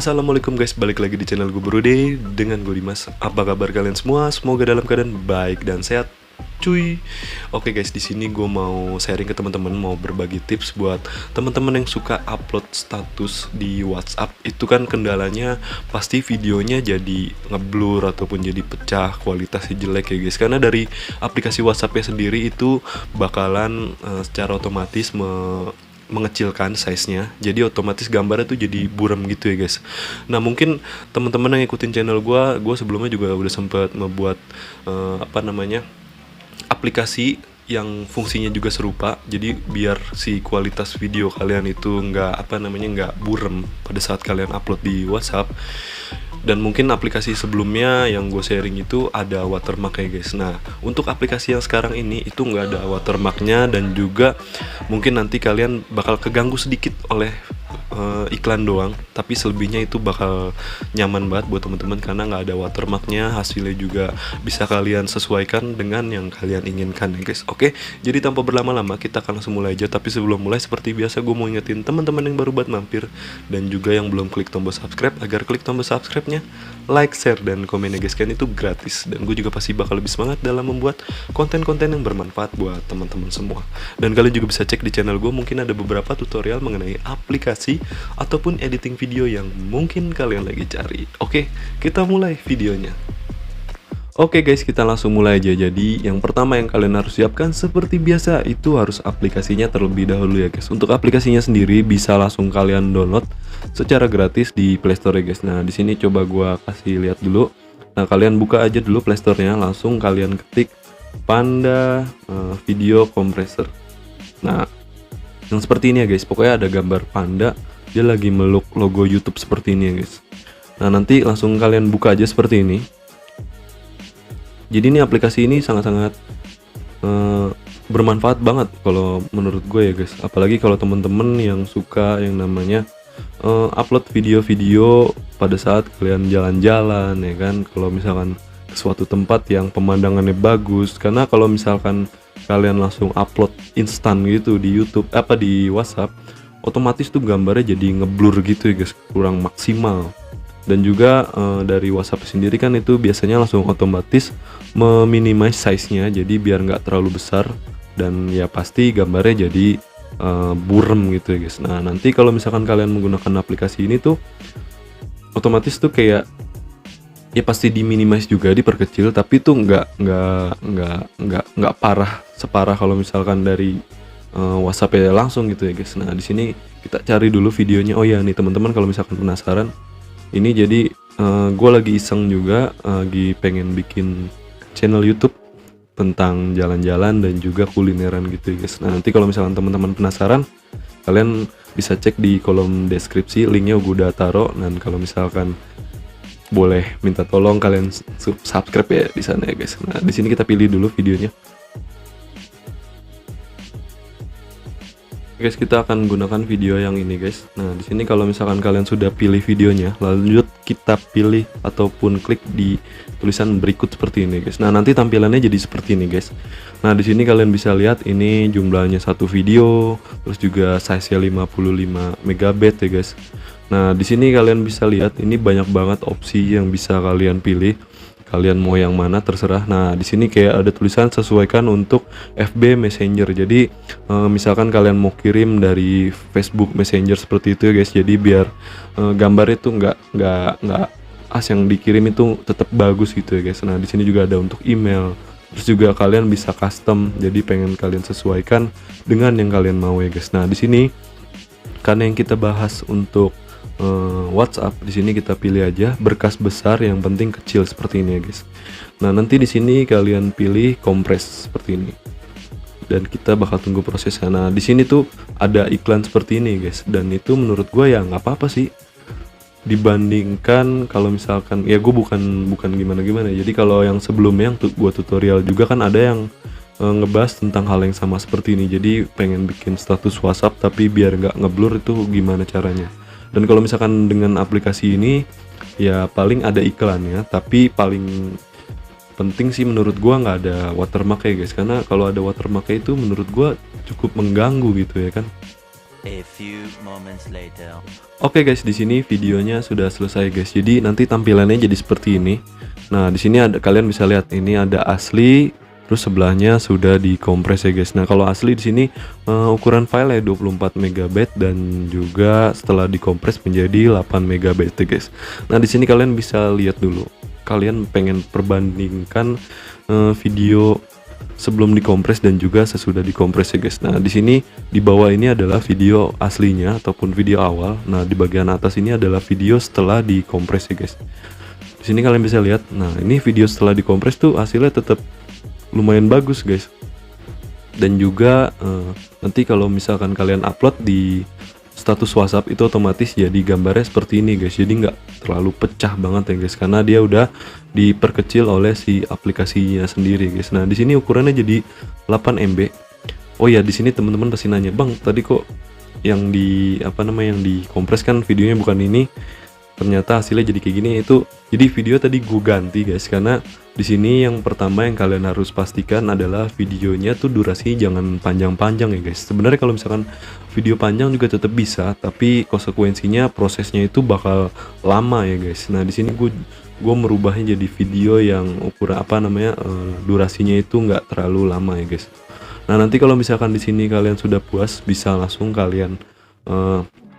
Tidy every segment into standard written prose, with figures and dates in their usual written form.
Assalamualaikum guys, balik lagi di channel gue Brode dengan gue Dimas. Apa kabar kalian semua? Semoga dalam keadaan baik dan sehat, cuy. Oke guys, di sini gue mau sharing ke teman-teman, mau berbagi tips buat teman-teman yang suka upload status di WhatsApp. Itu kan kendalanya pasti videonya jadi ngeblur ataupun jadi pecah, kualitasnya jelek ya guys. Karena dari aplikasi WhatsAppnya sendiri itu bakalan secara otomatis mengecilkan size-nya, jadi otomatis gambarnya tuh jadi buram gitu ya guys. Nah mungkin teman-teman yang ikutin channel gue sebelumnya juga udah sempet membuat aplikasi yang fungsinya juga serupa, jadi biar si kualitas video kalian itu nggak buram pada saat kalian upload di WhatsApp. Dan mungkin aplikasi sebelumnya yang gue sharing itu ada watermark ya guys. Nah untuk aplikasi yang sekarang ini itu nggak ada watermarknya, dan juga mungkin nanti kalian bakal keganggu sedikit oleh iklan doang, tapi selebihnya itu bakal nyaman banget buat teman-teman karena nggak ada watermarknya. Hasilnya juga bisa kalian sesuaikan dengan yang kalian inginkan ya guys. Oke, jadi tanpa berlama-lama kita akan langsung mulai aja. Tapi sebelum mulai, seperti biasa gue mau ingetin teman-teman yang baru buat mampir dan juga yang belum klik tombol subscribe, agar klik tombol subscribe-nya, like, share, dan komen ya guys. Kan itu gratis, dan gue juga pasti bakal lebih semangat dalam membuat konten-konten yang bermanfaat buat teman-teman semua. Dan kalian juga bisa cek di channel gue, mungkin ada beberapa tutorial mengenai aplikasi ataupun editing video yang mungkin kalian lagi cari. Oke, kita mulai videonya. Oke guys, kita langsung mulai aja. Jadi yang pertama yang kalian harus siapkan seperti biasa itu harus aplikasinya terlebih dahulu ya guys. Untuk aplikasinya sendiri bisa langsung kalian download secara gratis di Play Store ya guys. Nah di sini coba gua kasih lihat dulu. Nah kalian buka aja dulu Play Store-nya, langsung kalian ketik Panda Video Compressor. Nah yang seperti ini ya guys, pokoknya ada gambar panda, dia lagi meluk logo YouTube seperti ini ya guys. Nah nanti langsung kalian buka aja seperti ini. Jadi ini aplikasi ini sangat-sangat bermanfaat banget kalau menurut gue ya guys. Apalagi kalau temen-temen yang suka yang namanya upload video-video pada saat kalian jalan-jalan ya kan. Kalau misalkan ke suatu tempat yang pemandangannya bagus, karena kalau misalkan kalian langsung upload instan gitu di YouTube di WhatsApp, otomatis tuh gambarnya jadi ngeblur gitu ya guys, kurang maksimal. Dan juga dari WhatsApp sendiri kan itu biasanya langsung otomatis meminimize size-nya, jadi biar nggak terlalu besar, dan ya pasti gambarnya jadi burem gitu ya guys. Nah nanti kalau misalkan kalian menggunakan aplikasi ini tuh otomatis tuh kayak ya pasti diminimize juga, diperkecil, tapi tuh nggak parah separah kalau misalkan dari WhatsApp ya langsung gitu ya guys. Nah di sini kita cari dulu videonya. Oh ya nih teman-teman, kalau misalkan penasaran, ini jadi gue lagi iseng juga, lagi pengen bikin channel YouTube tentang jalan-jalan dan juga kulineran gitu ya guys. Nah nanti kalau misalkan teman-teman penasaran, kalian bisa cek di kolom deskripsi, linknya gue udah taruh. Dan kalau misalkan boleh minta tolong kalian subscribe ya di sana ya guys. Nah di sini kita pilih dulu videonya. Guys, kita akan gunakan video yang ini guys. Nah di sini kalau misalkan kalian sudah pilih videonya, lanjut kita pilih ataupun klik di tulisan berikut seperti ini guys. Nah nanti tampilannya jadi seperti ini guys. Nah di sini kalian bisa lihat ini jumlahnya satu video, terus juga size-nya 55 MB ya guys. Nah di sini kalian bisa lihat ini banyak banget opsi yang bisa kalian pilih. Kalian mau yang mana terserah. Nah di sini kayak ada tulisan sesuaikan untuk FB Messenger. Jadi misalkan kalian mau kirim dari Facebook Messenger seperti itu ya guys. Jadi biar gambarnya itu nggak yang dikirim itu tetap bagus gitu ya guys. Nah di sini juga ada untuk email. Terus juga kalian bisa custom. Jadi pengen kalian sesuaikan dengan yang kalian mau ya guys. Nah di sini karena yang kita bahas untuk WhatsApp, di sini kita pilih aja berkas besar, yang penting kecil seperti ini ya guys. Nah nanti di sini kalian pilih kompres seperti ini, dan kita bakal tunggu prosesnya. Nah di sini tuh ada iklan seperti ini guys, dan itu menurut gue ya nggak apa-apa sih, dibandingkan kalau misalkan ya gue bukan gimana. Jadi kalau yang sebelumnya yang gue tutorial juga kan ada yang ngebahas tentang hal yang sama seperti ini. Jadi pengen bikin status WhatsApp tapi biar nggak ngeblur, itu gimana caranya. Dan kalau misalkan dengan aplikasi ini ya paling ada iklannya, tapi paling penting sih menurut gua nggak ada watermark ya guys. Karena kalau ada watermark itu menurut gua cukup mengganggu gitu ya kan. A few moments later. Oke guys, di sini videonya sudah selesai guys. Jadi nanti tampilannya jadi seperti ini. Nah, di sini ada, kalian bisa lihat ini ada asli, terus sebelahnya sudah dikompres ya guys. Nah, kalau asli di sini ukuran file ya 24 MB dan juga setelah dikompres menjadi 8 MB ya guys. Nah, di sini kalian bisa lihat dulu. Kalian pengen perbandingkan video sebelum dikompres dan juga sesudah dikompres ya guys. Nah, di sini di bawah ini adalah video aslinya ataupun video awal. Nah, di bagian atas ini adalah video setelah dikompres ya guys. Di sini kalian bisa lihat. Nah, ini video setelah dikompres tuh hasilnya tetap lumayan bagus guys. Dan juga nanti kalau misalkan kalian upload di status WhatsApp itu otomatis jadi gambarnya seperti ini guys. Jadi nggak terlalu pecah banget ya guys, karena dia udah diperkecil oleh si aplikasinya sendiri guys. Nah, di sini ukurannya jadi 8 MB. Oh ya, di sini teman-teman pasti nanya, "Bang, tadi kok yang yang dikompres kan videonya bukan ini?" Ternyata hasilnya jadi kayak gini. Itu jadi video tadi gue ganti guys, karena di sini yang pertama yang kalian harus pastikan adalah videonya tuh durasi jangan panjang-panjang ya guys. Sebenarnya kalau misalkan video panjang juga tetap bisa, tapi konsekuensinya prosesnya itu bakal lama ya guys. Nah, di sini gue merubahnya jadi video yang ukuran durasinya itu nggak terlalu lama ya guys. Nah, nanti kalau misalkan di sini kalian sudah puas, bisa langsung kalian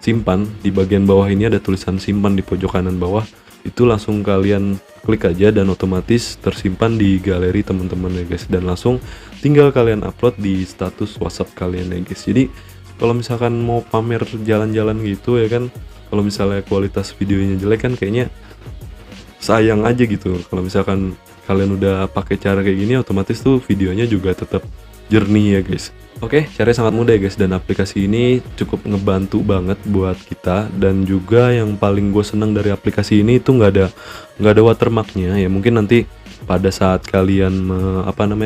simpan. Di bagian bawah ini ada tulisan simpan di pojok kanan bawah. Itu langsung kalian klik aja dan otomatis tersimpan di galeri teman-teman ya guys. Dan langsung tinggal kalian upload di status WhatsApp kalian ya guys. Jadi kalau misalkan mau pamer jalan-jalan gitu ya kan, kalau misalnya kualitas videonya jelek kan kayaknya sayang aja gitu. Kalau misalkan kalian udah pakai cara kayak gini, otomatis tuh videonya juga tetap jernih ya guys. Oke, caranya sangat mudah ya guys, dan aplikasi ini cukup ngebantu banget buat kita. Dan juga yang paling gue seneng dari aplikasi ini itu nggak ada watermarknya ya. Mungkin nanti pada saat kalian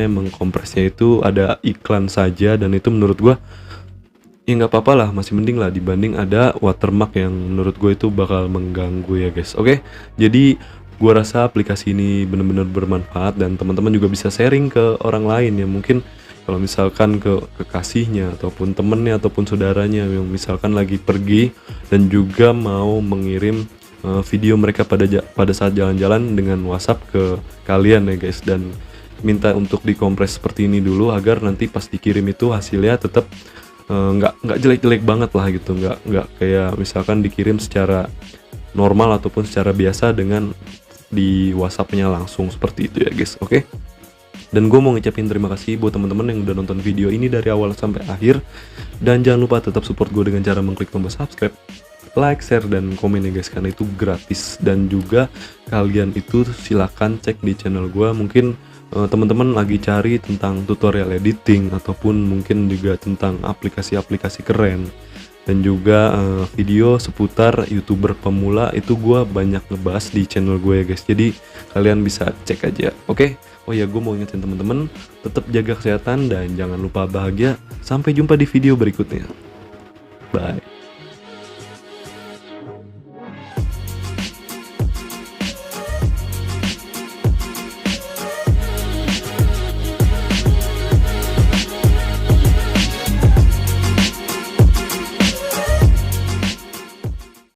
mengkompresnya itu ada iklan saja, dan itu menurut gue ya nggak apa-apa lah, masih mending lah dibanding ada watermark yang menurut gue itu bakal mengganggu ya guys. Oke, jadi gue rasa aplikasi ini benar-benar bermanfaat dan teman-teman juga bisa sharing ke orang lain ya. Mungkin kalau misalkan ke kekasihnya ataupun temennya ataupun saudaranya yang misalkan lagi pergi dan juga mau mengirim video mereka pada saat jalan-jalan dengan WhatsApp ke kalian ya guys, dan minta untuk dikompres seperti ini dulu agar nanti pas dikirim itu hasilnya tetap nggak jelek-jelek banget lah gitu, nggak kayak misalkan dikirim secara normal ataupun secara biasa dengan di WhatsApp-nya langsung seperti itu ya guys. Oke. Dan gue mau ngucapin terima kasih buat teman-teman yang udah nonton video ini dari awal sampai akhir. Dan jangan lupa tetap support gue dengan cara mengklik tombol subscribe, like, share, dan komen ya guys, karena itu gratis. Dan juga kalian itu silakan cek di channel gue. Mungkin teman-teman lagi cari tentang tutorial editing ataupun mungkin juga tentang aplikasi-aplikasi keren. Dan juga video seputar YouTuber pemula itu gue banyak ngebahas di channel gue ya guys. Jadi kalian bisa cek aja. Oke? Oh ya, gue mau ingetin teman-teman tetap jaga kesehatan dan jangan lupa bahagia. Sampai jumpa di video berikutnya. Bye.